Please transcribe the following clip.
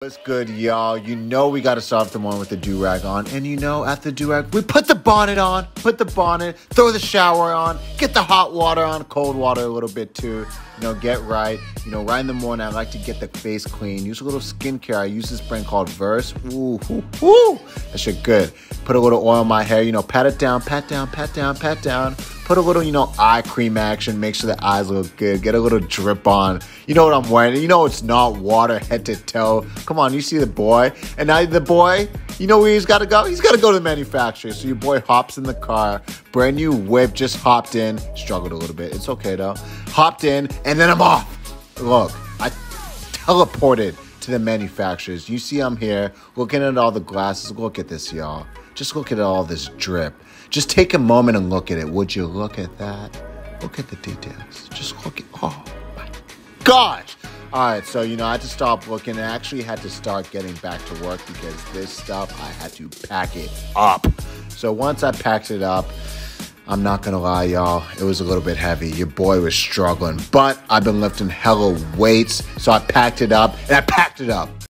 What's good, y'all? You know we got to start the morning with the do-rag on. And you know, at the do-rag, we put the bonnet on. Put the bonnet, throw the shower on, get the hot water on, cold water a little bit too. You know, get right. You know, right in the morning, I like to get the face clean. Use a little skincare. I use this brand called Verse. Ooh, ooh, ooh. That shit good. Put a little oil in my hair. You know, pat it down, pat down, pat down, pat down. Put a little, you know, eye cream action. Make sure the eyes look good. Get a little drip on. You know what I'm wearing. You know it's not water head to toe. Come on, you see the boy. And now the boy, you know where he's got to go? He's got to go to the manufacturer. So your boy hops in the car. Brand new whip. Just hopped in. Struggled a little bit. It's okay, though. Hopped in, and then I'm off. Look, I teleported to the manufacturers. You see I'm here looking at all the glasses. Look at this, y'all. Just look at all this drip. Just take a moment and look at it. Would you look at that? Look at the details. Just look at, oh my gosh. All right, so, you know, I had to stop looking. I actually had to start getting back to work because this stuff, I had to pack it up. So once I packed it up, I'm not going to lie, y'all, it was a little bit heavy. Your boy was struggling, but I've been lifting hella weights. So I packed it up and I packed it up.